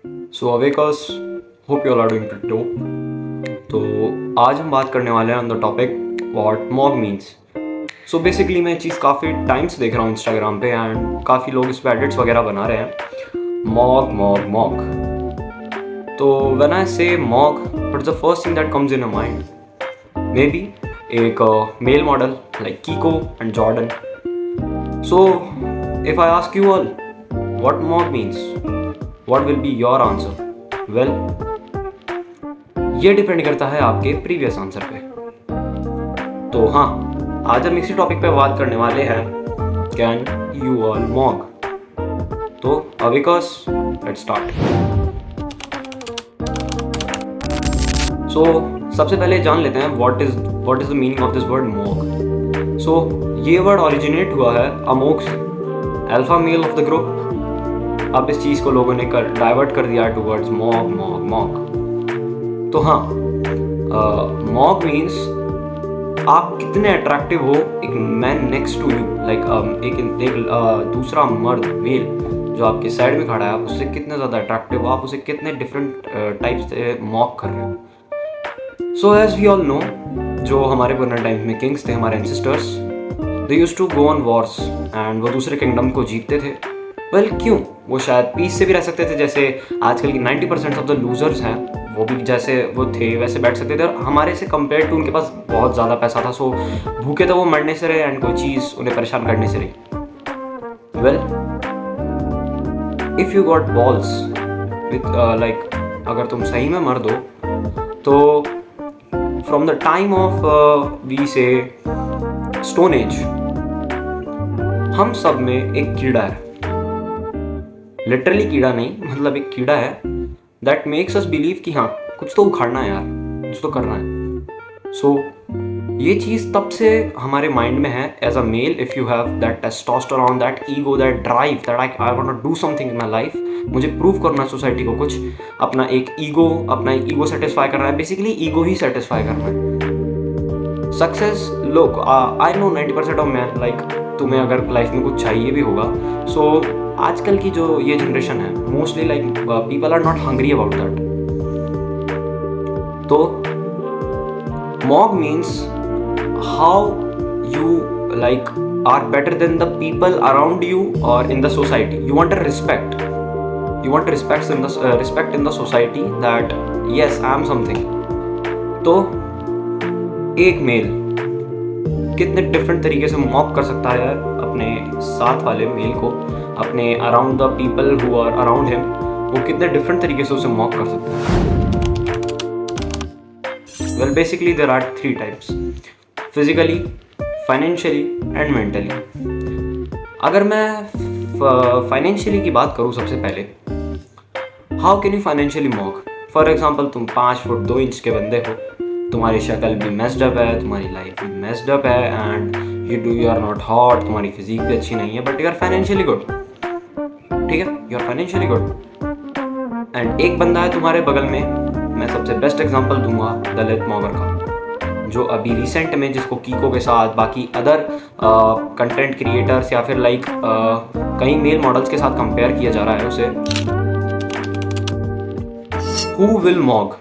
So awakers, hope you all are doing pretty dope. तो आज हम बात करने वाले हैं on the topic what mog means. So basically मैं ये चीज़ काफ़ी टाइम से देख रहा हूँ इंस्टाग्राम पे एंड काफ़ी लोग इस पर एडिट्स वगैरह बना रहे हैं। मॉग मॉग मॉग। तो when I say mog, what is the first thing that comes in your mind? Maybe एक male model like Kiko and Jordan. So if I ask you all what mog means, what will be your answer? Well, ये depend करता है आपके previous answer पे। तो हाँ, आज हम इसी टॉपिक पे बात करने वाले हैं, कैन यू ऑल मॉग। तो अविकस, लेट्स स्टार्ट। सो सबसे पहले जान लेते हैं what is the meaning of this word mog. So ये वर्ड ओरिजिनेट हुआ है amongst alpha male of the group. अब इस चीज़ को लोगों ने डाइवर्ट कर दिया टूवर्ड्स मॉग मॉग मॉग। तो हाँ, मॉग मीन्स आप कितने अट्रैक्टिव हो एक man next to you, like एक दूसरा मर्द मेल जो आपके साइड में खड़ा है, आप उससे कितने ज़्यादा अट्रैक्टिव हो, आप उसे कितने डिफरेंट टाइप्स से मॉक कर रहे हो। So as we all know, जो हमारे पुराने टाइम में किंग्स थे, हमारे ancestors, they used to go on wars and वो दूसरे किंगडम को जीतते थे। वेल क्यों? वो शायद पीस से भी रह सकते थे, जैसे आजकल की 90% ऑफ द लूजर्स हैं वो भी जैसे वो थे वैसे बैठ सकते थे, और हमारे से कंपेयर टू उनके पास बहुत ज़्यादा पैसा था। सो भूखे तो वो मरने से रहे एंड कोई चीज़ उन्हें परेशान करने से रही। Well, if you got balls with like, अगर तुम सही में मर्द हो, तो from the time of we say stone age, हम सब में एक कीड़ा है। लिटरली कीड़ा नहीं, मतलब एक कीड़ा है दैट मेक्स अस बिलीव कि हाँ, कुछ तो उखाड़ना है यार, कुछ तो करना है। सो ये चीज़ तब से हमारे माइंड में है as a male. If you have that testosterone, that ego, that drive, that I want to do something in my life, मुझे प्रूव करना है सोसाइटी को कुछ, अपना एक ईगो सेटिस्फाई करना है, बेसिकली ईगो ही सेटिस्फाई करना है। सक्सेस, लोग I know 90% of man, like तुम्हें अगर लाइफ में कुछ चाहिए भी होगा, सो आजकल की जो ये जनरेशन है, mostly like people are not hungry about that. तो mog means how you like are better than the people around you और in the society. You want a respect, respect in the society that yes I am something. तो एक mail कितने different तरीके से mock कर सकता है अपने साथ वाले मेल को, अपने around the people who are around him, वो कितने डिफरेंट तरीके से उसे मॉक कर सकता है। Well, basically there are 3 types: physically, financially and mentally. अगर मैं फाइनेंशियली की बात करूँ, सबसे पहले how can you financially mock? For example, तुम 5 फुट 2 इंच के बंदे हो, तुम्हारी शक्ल भी मेस्ड अप है, तुम्हारी लाइफ भी मेस्ड अप है and you are not hot, तुम्हारी फिजिक भी अच्छी नहीं है, but you are financially good. ठीक है, you are financially good. And एक बंदा है तुम्हारे बगल में, मैं सबसे बेस्ट एग्जांपल दूंगा दलित मॉगर का, जो अभी रिसेंट में, जिसको कीको के साथ बाकी अदर कंटेंट क्रिएटर्स या फिर लाइक कई मेल मॉडल्स के साथ कंपेयर किया जा रहा है उसे। Who will Mog?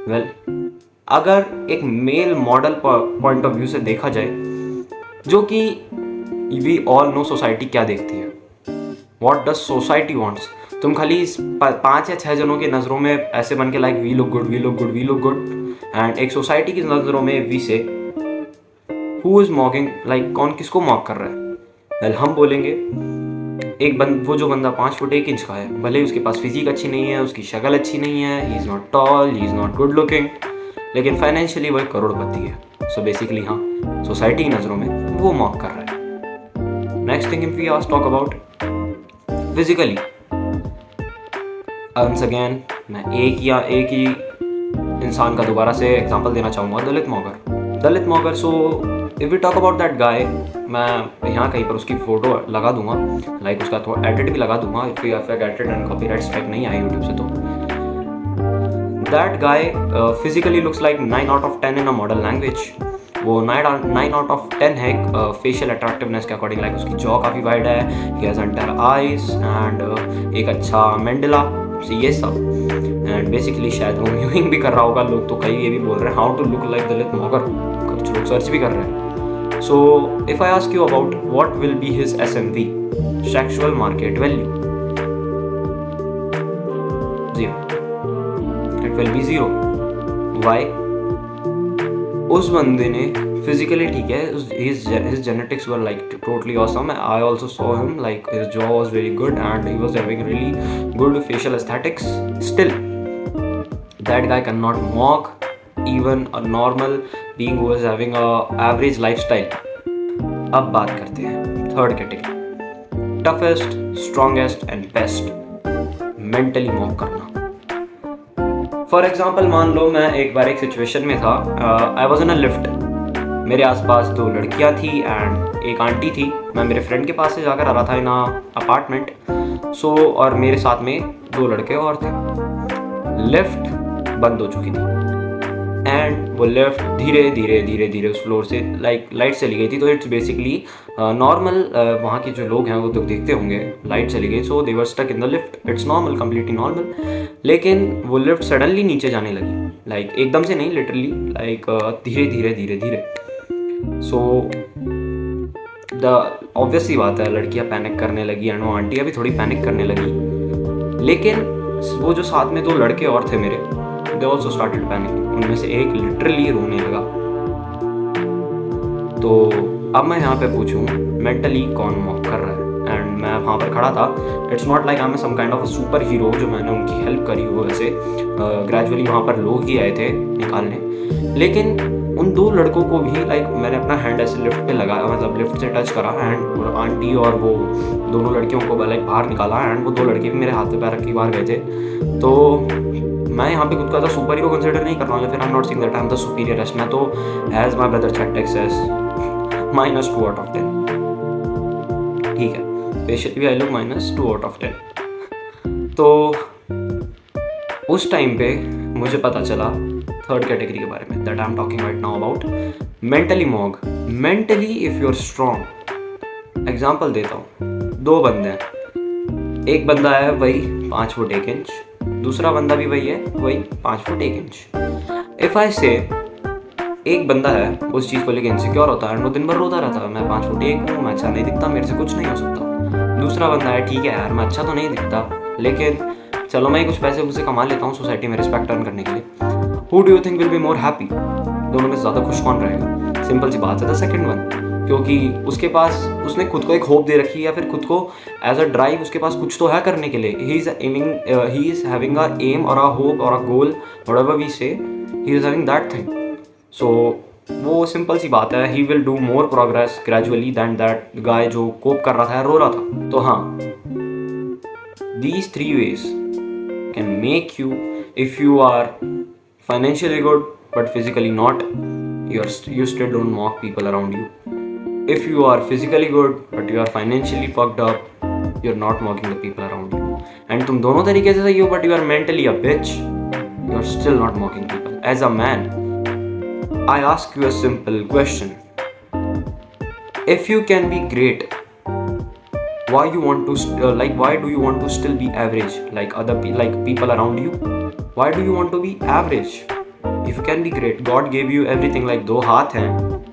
वेल, अगर एक male model point of view से देखा जाए, जो कि वी ऑल नो सोसाइटी क्या देखती है, व्हाट डज सोसाइटी वांट्स। तुम खाली 5 या 6 जनों की नज़रों में ऐसे बन के like we look good, we look good, we look good, and एक सोसाइटी की नज़रों में वी से हु इज मॉकिंग, लाइक कौन किसको मॉक कर रहा है? वेल, हम बोलेंगे वो जो बंदा 5 फुट 1 इंच का है, भले ही उसके पास फिजिक अच्छी नहीं है, उसकी शक्ल अच्छी नहीं है, he is not toll, he is not good looking, लेकिन फाइनेंशियली वो एक करोड़पति है। सो बेसिकली हाँ, सोसाइटी की नज़रों में वो मॉक कर रहा है। Next thing, if we are talk about physically, once again मैं एक ही इंसान का दोबारा से एग्जांपल देना चाहूँगा, Dalit mogger. So if we talk about that guy, मैं यहाँ कहीं पर उसकी फ़ोटो लगा दूंगा, लाइक उसका थोड़ा एडिट भी लगा दूंगा, if you edit and copyright strike नहीं आए यूट्यूब से। तो that guy physically looks like 9 out of 10 in a modern language, वो 9 out of 10 है फेशियल अट्रैक्टिवनेस के अकॉर्डिंग। लाइक उसकी जॉ काफ़ी वाइड है, he has under eyes and एक अच्छा मेंडला, ये सब। एंड बेसिकली शायद वो म्यूइंग भी कर रहा होगा। लोग तो कई ये भी बोल रहे हैं how to look like Dalit mogger, कुछ लोग सर्च भी कर रहे हैं। So if I ask you about what will be his SMV, sexual market value, 0, it will be 0। Why? उस बंदे ने फिजिकली, ठीक है, his genetics were like totally awesome. I also saw him, like his jaw was very good and he was having really good facial aesthetics. Still, that guy cannot mock even a normal being who is having a average lifestyle. अब बात करते हैं third category, toughest, strongest and best, mentally mock करना। For example मान लो मैं एक बार एक situation में था, I was in a lift, मेरे आसपास 2 लड़कियां थी एंड एक आंटी थी। मैं मेरे फ्रेंड के पास से जाकर आ रहा था इन अपार्टमेंट। सो और मेरे साथ में 2 लड़के और थे। लिफ्ट बंद हो चुकी थी एंड वो लिफ्ट धीरे धीरे धीरे धीरे उस फ्लोर से लाइट चली गई थी। तो इट्स बेसिकली नॉर्मल, वहाँ के जो लोग हैं वो तो देखते होंगे लाइट चली गई, so they were stuck in the lift. It's normal, completely normal. लेकिन वो लिफ्ट सडनली नीचे जाने लगी, लाइक एकदम से नहीं, लिटरली लाइक धीरे धीरे धीरे धीरे। सो द ऑब्वियस सी बात है, लड़कियां पैनिक करने लगी एंड वो आंटियां भी थोड़ी पैनिक करने लगी। लेकिन वो जो साथ में 2 लड़के और थे मेरे, दे ऑल्सो स्टार्टेड पैनिक। उनमें से एक लिटरली रोने लगा। तो अब मैं यहाँ पे पूछूं मेंटली कौन मॉक कर रहा है, एंड मैं वहाँ पर खड़ा था। It's not like I am some kind of a super hero जो मैंने उनकी हेल्प करी हो, वैसे ग्रेजुअली वहाँ पर लोग ही आए थे निकालने। लेकिन उन 2 लड़कों को भी लाइक मैंने अपना हैंड ऐसे लिफ्ट पे लगाया, मतलब लिफ्ट से टच करा एंड और आंटी और वो दोनों लड़कियों को लाइक बाहर निकाला एंड वो 2 लड़के भी मेरे हाथ पे पैर रख के बाहर गए थे। तो मैं यहाँ पे खुद का सुपर हीरो कंसिडर नहीं कर रहा हूँ, या फिर I am not saying that I am the superiorest. मैं तो as my brother chat says -2 out of 10, ठीक है, फेशियल भी आई लुक -2 out of 10। तो उस टाइम पे मुझे पता चला थर्ड कैटेगरी के बारे में, that I am talking right now about mentally mog. Mentally if you are strong, example देता हूँ, 2 बंदे हैं, एक बंदा है वही 5 फुट 1 इंच, दूसरा बंदा भी वही है, वही 5 फुट 1 इंच। इफ आई से एक बंदा है उस चीज़ को लेकर इनसिक्योर होता है, वो दिन भर रोता रहता है, मैं 5 फुट 1 हूँ, मैं अच्छा नहीं दिखता, मेरे से कुछ नहीं हो सकता। दूसरा बंदा है, ठीक है यार मैं अच्छा तो नहीं दिखता, लेकिन चलो मैं कुछ पैसे उसे कमा लेता हूँ सोसाइटी में रिस्पेक्ट अर्न करने के लिए। Who do you think will be more happy? दोनों में ज़्यादा खुश कौन रहेगा? सिंपल सी बात है, द सेकंड वन, क्योंकि उसके पास उसने खुद को एक होप दे रखी है, या फिर खुद को एज अ ड्राइव उसके पास कुछ तो है करने के लिए। He is having a aim or a hope or a goal, whatever we say, he is having that thing. So वो सिंपल सी बात है, he will do more progress gradually than that guy जो कोप कर रहा था, रो रहा था। तो हाँ, these 3 ways can make you, if you are financially good but physically not, you still don't mock people around you. If you are physically good but you are financially fucked up, you're not mocking the people around you. And तुम दोनों तरीके से सही हो but you are mentally a bitch, you're still not mocking people. As a man, I ask you a simple question. If you can be great, why do you want to still be average like people around you? Why do you want to be average? If you can be great, God gave you everything, like 2 हाथ हैं,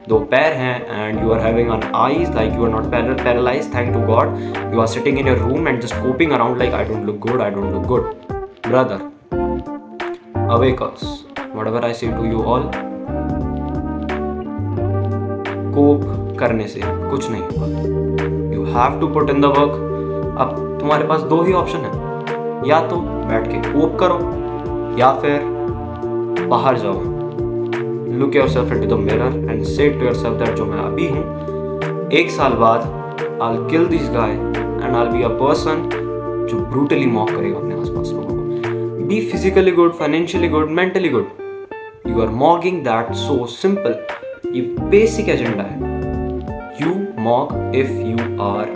2 पैर हैं, and you are having an eyes, like you are not paralyzed, thank to God. You are sitting in your room and just coping around like I don't look good. Brother, awake us. Whatever I say to you all, कोप करने से कुछ नहीं होगा। You have to put in the work. अब तुम्हारे पास 2 ही option है, या तो बैठ के कोप करो या फिर बाहर जाओ। Look yourself into the mirror and say to yourself that जो मैं अभी हूँ, 1 साल बाद I'll kill this guy and I'll be a person जो brutally mock करेगा अपने आसपास लोगों को। Be physically good, financially good, mentally good. You are mocking that so simple. ये basic agenda है। You mock if you are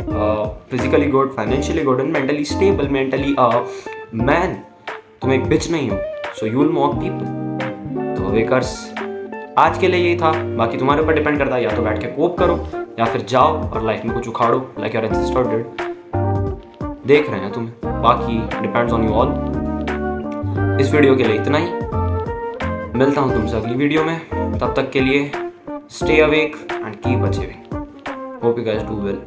physically good, financially good and mentally stable, mentally a man. तुम एक bitch नहीं हो, so you will mock people. तो वेकर्स, आज के लिए यही था, बाकी तुम्हारे ऊपर डिपेंड करता है, या तो बैठ के कोप करो या फिर जाओ और लाइफ में कुछ उखाड़ो लाइक योर एंसेस्टर डिड। देख रहे हैं तुम्हें, बाकी डिपेंड्स ऑन यू ऑल। इस वीडियो के लिए इतना ही, मिलता हूँ तुमसे अगली वीडियो में। तब तक के लिए stay awake and keep achieving. Hope you guys do well.